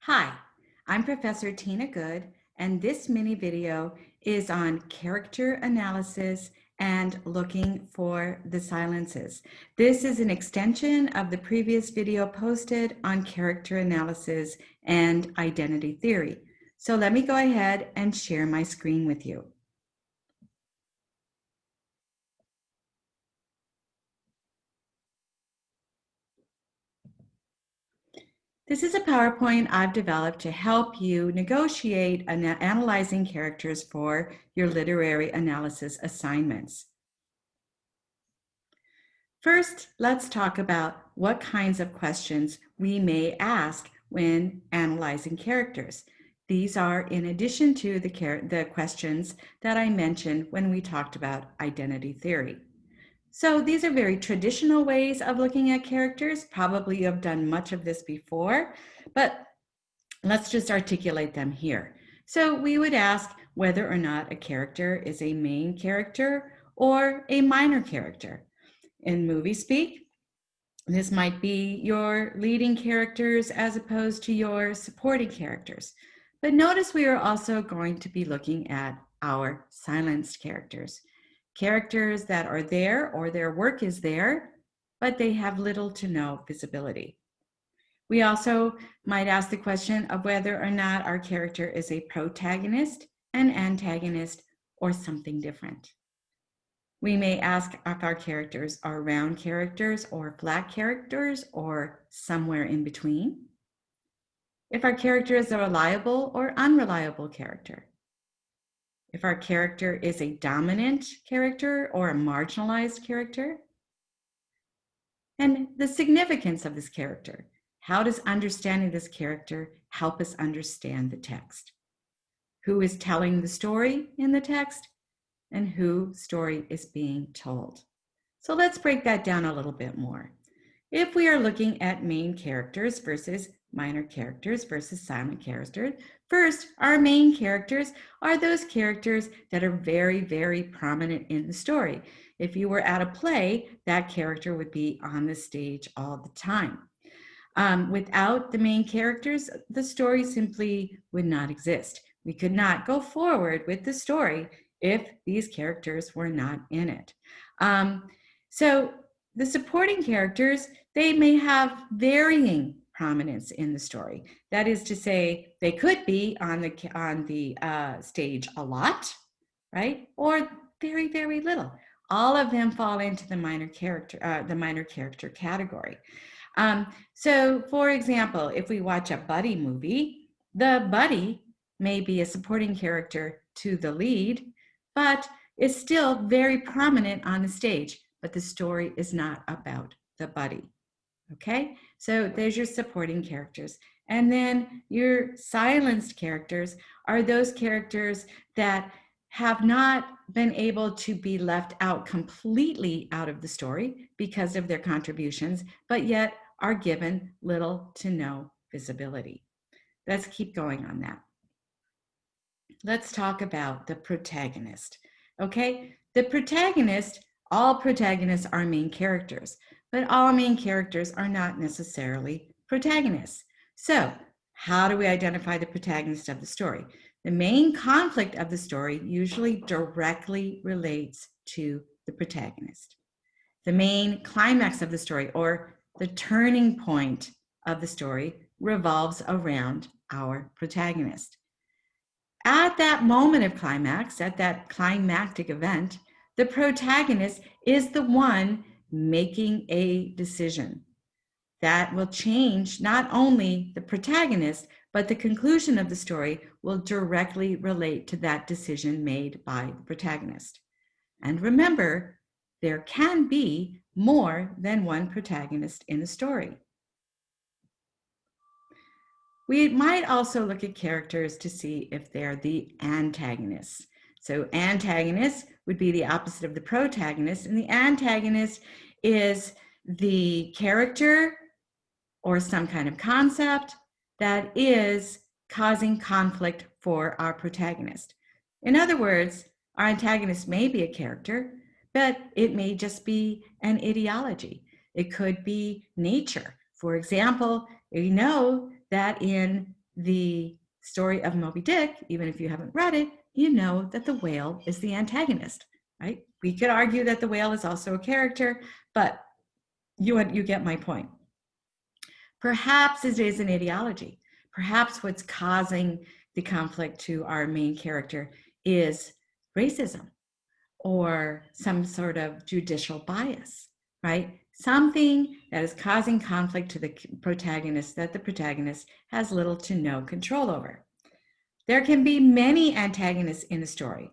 Hi, I'm Professor Tina Good, and this mini video is on character analysis and looking for the silences. This is an extension of the previous video posted on character analysis and identity theory. So let me go ahead and share my screen with you. This is a PowerPoint I've developed to help you negotiate analyzing characters for your literary analysis assignments. First, let's talk about what kinds of questions we may ask when analyzing characters. These are in addition to the questions that I mentioned when we talked about identity theory. So these are very traditional ways of looking at characters. Probably you have done much of this before, but let's just articulate them here. So we would ask whether or not a character is a main character or a minor character. In movie speak, this might be your leading characters as opposed to your supporting characters. But notice we are also going to be looking at our silenced characters. Characters that are there or their work is there, but they have little to no visibility. We also might ask the question of whether or not our character is a protagonist, an antagonist, or something different. We may ask if our characters are round characters or flat characters or somewhere in between. If our character is a reliable or unreliable character. If our character is a dominant character or a marginalized character. And the significance of this character. How does understanding this character help us understand the text? Who is telling the story in the text? And whose story is being told. So let's break that down a little bit more. If we are looking at main characters versus minor characters versus silent characters, first, our main characters are those characters that are very, very prominent in the story. If you were at a play, that character would be on the stage all the time. Without the main characters, the story simply would not exist. We could not go forward with the story if these characters were not in it. So the supporting characters, they may have varying prominence in the story. That is to say, they could be on the stage a lot, right? Or very, very little. All of them fall into the minor character category. So for example, if we watch a buddy movie, the buddy may be a supporting character to the lead, but is still very prominent on the stage, but the story is not about the buddy. Okay, so there's your supporting characters. And then your silenced characters are those characters that have not been able to be left out completely out of the story because of their contributions, but yet are given little to no visibility. Let's keep going on that. Let's talk about the protagonist. Okay, the protagonist, all protagonists are main characters, but all main characters are not necessarily protagonists. So how do we identify the protagonist of the story? The main conflict of the story usually directly relates to the protagonist. The main climax of the story, or the turning point of the story, revolves around our protagonist. At that moment of climax, at that climactic event, the protagonist is the one making a decision that will change not only the protagonist, but the conclusion of the story will directly relate to that decision made by the protagonist. And remember, there can be more than one protagonist in a story. We might also look at characters to see if they're the antagonists. So antagonist would be the opposite of the protagonist, and the antagonist is the character or some kind of concept that is causing conflict for our protagonist. In other words, our antagonist may be a character, but it may just be an ideology. It could be nature. For example, you know that in the story of Moby Dick, even if you haven't read it, you know that the whale is the antagonist, right? We could argue that the whale is also a character, but you get my point. Perhaps it is an ideology. Perhaps what's causing the conflict to our main character is racism or some sort of judicial bias, right? Something that is causing conflict to the protagonist that the protagonist has little to no control over. There can be many antagonists in a story,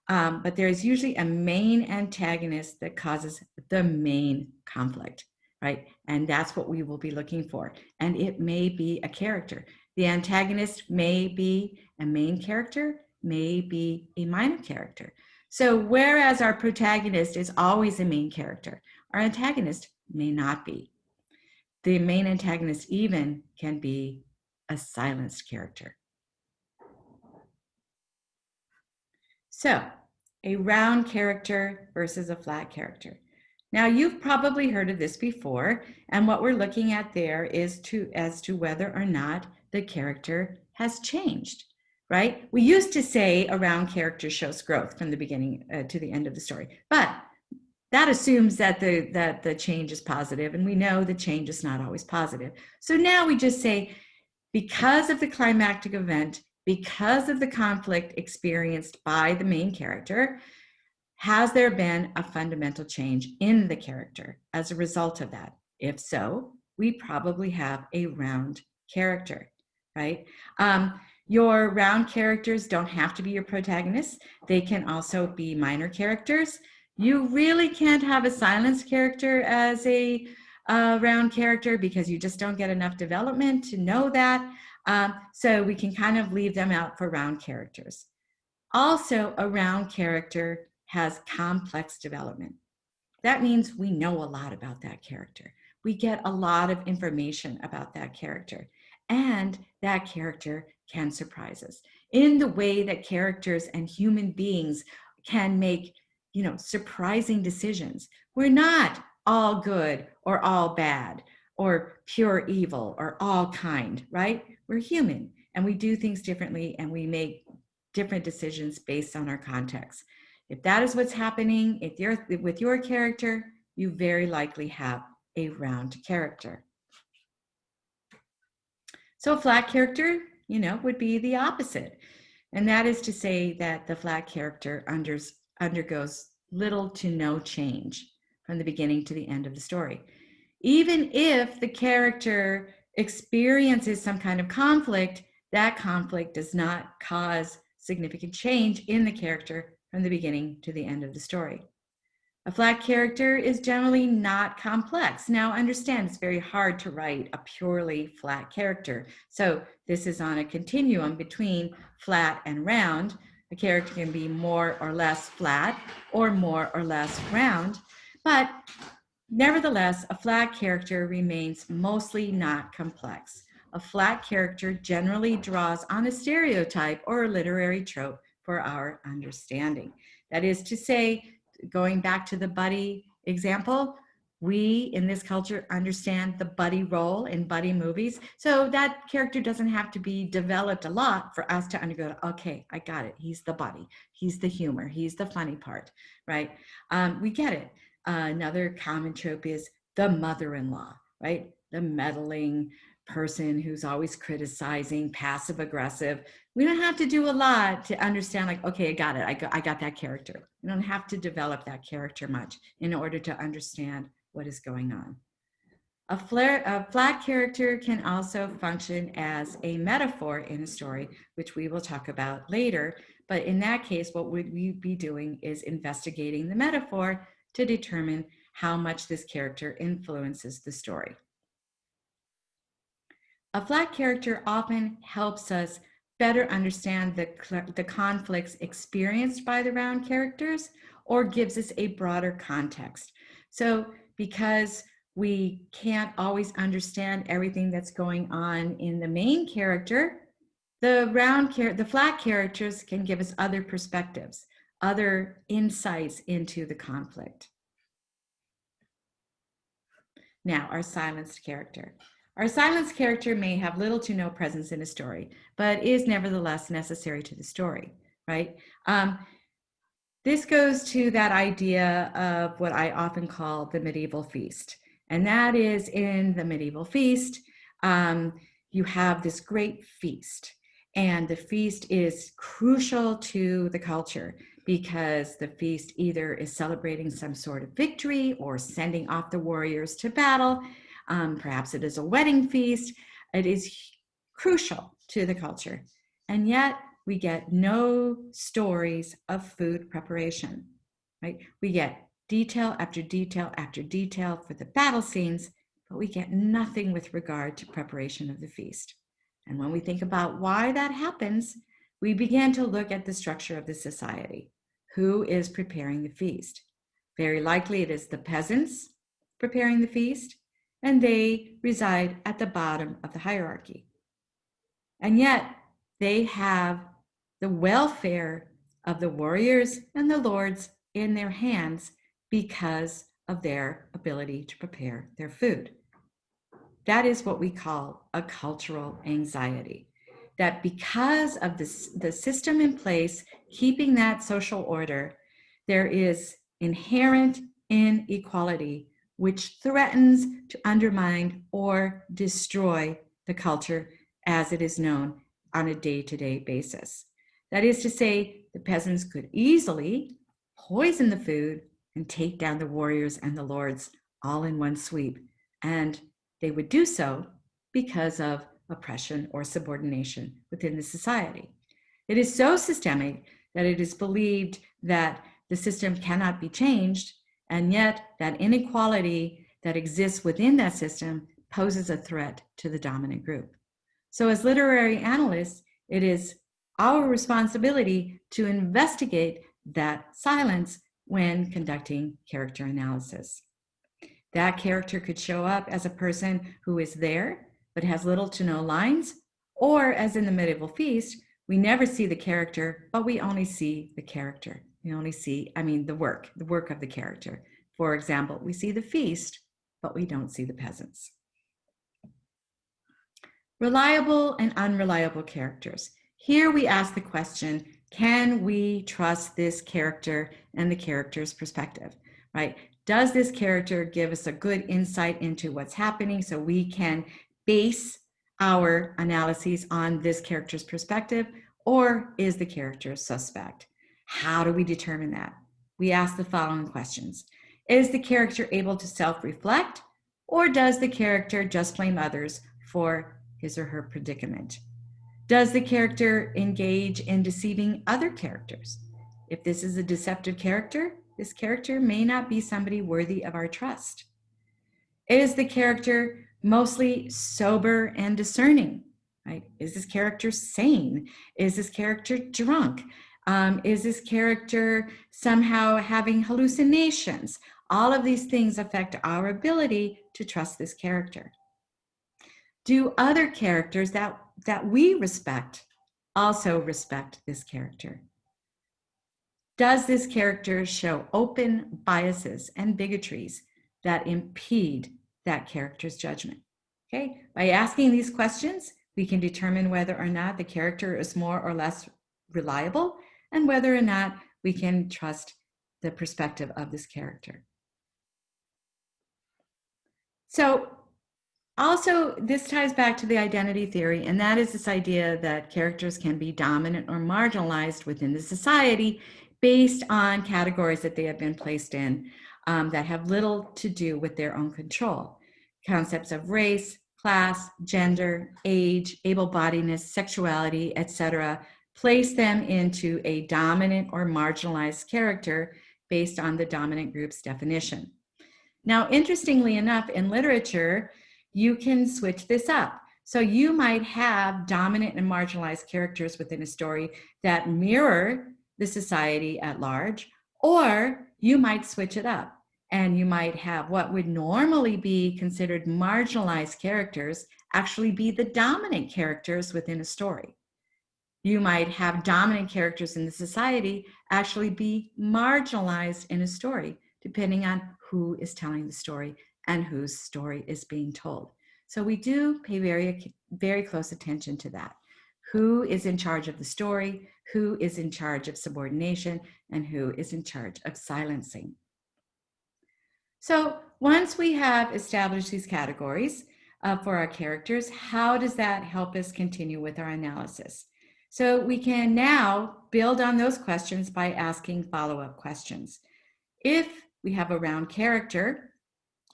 but there is usually a main antagonist that causes the main conflict, right? And that's what we will be looking for. And it may be a character. The antagonist may be a main character, may be a minor character. So whereas our protagonist is always a main character, our antagonist may not be. The main antagonist even can be a silenced character. So, a round character versus a flat character. Now, you've probably heard of this before, and what we're looking at there is as to whether or not the character has changed, right? We used to say a round character shows growth from the beginning to the end of the story, but that assumes that the change is positive, and we know the change is not always positive. So now we just say, because of the climactic event, because of the conflict experienced by the main character, has there been a fundamental change in the character as a result of that? If so, we probably have a round character, right? Your round characters don't have to be your protagonists. They can also be minor characters. You really can't have a silenced character as a round character because you just don't get enough development to know that. So we can kind of leave them out for round characters. Also, a round character has complex development. That means we know a lot about that character. We get a lot of information about that character, and that character can surprise us in the way that characters and human beings can make, surprising decisions. We're not all good or all bad or pure evil or all kind, right? We're human and we do things differently and we make different decisions based on our context. If that is what's happening with your character, you very likely have a round character. So a flat character, would be the opposite. And that is to say that the flat character undergoes little to no change from the beginning to the end of the story. Even if the character experiences some kind of conflict, that conflict does not cause significant change in the character from the beginning to the end of the story. A flat character is generally not complex. Now, understand it's very hard to write a purely flat character. So this is on a continuum between flat and round. A character can be more or less flat or more or less round, but nevertheless, a flat character remains mostly not complex. A flat character generally draws on a stereotype or a literary trope for our understanding. That is to say, going back to the buddy example, we in this culture understand the buddy role in buddy movies. So that character doesn't have to be developed a lot for us to undergo, okay, I got it. He's the buddy. He's the humor. He's the funny part, right? We get it. Another common trope is the mother-in-law, right? The meddling person who's always criticizing, passive aggressive. We don't have to do a lot to understand, like, okay, I got it. I got that character. We don't have to develop that character much in order to understand what is going on. A flat character can also function as a metaphor in a story, which we will talk about later. But in that case, what would we be doing is investigating the metaphor to determine how much this character influences the story. A flat character often helps us better understand the conflicts experienced by the round characters or gives us a broader context. So because we can't always understand everything that's going on in the main character, the flat characters can give us other perspectives, other insights into the conflict. Now, our silenced character. Our silenced character may have little to no presence in a story, but is nevertheless necessary to the story, right? This goes to that idea of what I often call the medieval feast. And that is, in the medieval feast, you have this great feast. And the feast is crucial to the culture because the feast either is celebrating some sort of victory or sending off the warriors to battle. Perhaps it is a wedding feast. It is crucial to the culture. And yet, we get no stories of food preparation, right? We get detail after detail after detail for the battle scenes, but we get nothing with regard to preparation of the feast. And when we think about why that happens, we begin to look at the structure of the society. Who is preparing the feast? Very likely it is the peasants preparing the feast, and they reside at the bottom of the hierarchy. And yet they have the welfare of the warriors and the lords in their hands because of their ability to prepare their food. That is what we call a cultural anxiety. That because of the system in place, keeping that social order, there is inherent inequality, which threatens to undermine or destroy the culture as it is known on a day-to-day basis. That is to say, the peasants could easily poison the food and take down the warriors and the lords all in one sweep. And they would do so because of oppression or subordination within the society. It is so systemic that it is believed that the system cannot be changed, and yet that inequality that exists within that system poses a threat to the dominant group. So as literary analysts, it is our responsibility to investigate that silence when conducting character analysis. That character could show up as a person who is there, but has little to no lines, or as in the medieval feast, we never see the character, but we only see the character. We only see, the work of the character. For example, we see the feast, but we don't see the peasants. Reliable and unreliable characters. Here we ask the question, can we trust this character and the character's perspective, right? Does this character give us a good insight into what's happening so we can base our analyses on this character's perspective, or is the character suspect? How do we determine that? We ask the following questions. Is the character able to self-reflect, or does the character just blame others for his or her predicament? Does the character engage in deceiving other characters? If this is a deceptive character, this character may not be somebody worthy of our trust. Is the character mostly sober and discerning? Right? Is this character sane? Is this character drunk? Is this character somehow having hallucinations? All of these things affect our ability to trust this character. Do other characters that we respect also respect this character? Does this character show open biases and bigotries that impede that character's judgment? Okay, by asking these questions, we can determine whether or not the character is more or less reliable and whether or not we can trust the perspective of this character. So also, this ties back to the identity theory, and that is this idea that characters can be dominant or marginalized within the society based on categories that they have been placed in that have little to do with their own control. Concepts of race, class, gender, age, able-bodiedness, sexuality, etc., place them into a dominant or marginalized character based on the dominant group's definition. Now, interestingly enough, in literature, you can switch this up. So you might have dominant and marginalized characters within a story that mirror the society at large, or you might switch it up and you might have what would normally be considered marginalized characters actually be the dominant characters within a story. You might have dominant characters in the society actually be marginalized in a story, depending on who is telling the story and whose story is being told. So we do pay very close attention to that. Who is in charge of the story? Who is in charge of subordination? And who is in charge of silencing? So once we have established these categories for our characters, how does that help us continue with our analysis? So we can now build on those questions by asking follow-up questions. If we have a round character,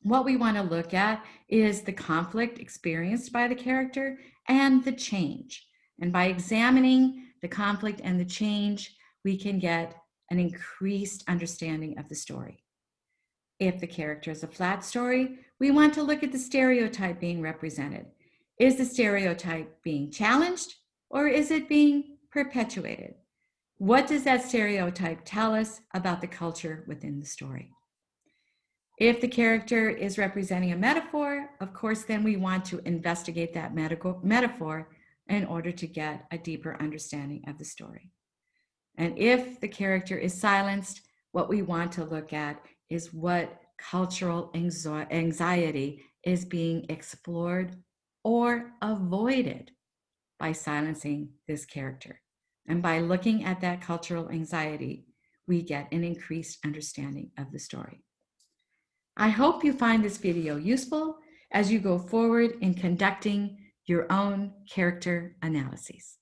what we want to look at is the conflict experienced by the character and the change. And by examining the conflict and the change, we can get an increased understanding of the story. If the character is a flat story, we want to look at the stereotype being represented. Is the stereotype being challenged or is it being perpetuated? What does that stereotype tell us about the culture within the story? If the character is representing a metaphor, of course, then we want to investigate that metaphor in order to get a deeper understanding of the story. And if the character is silenced, what we want to look at is what cultural anxiety is being explored or avoided by silencing this character. And by looking at that cultural anxiety, we get an increased understanding of the story. I hope you find this video useful as you go forward in conducting your own character analyses.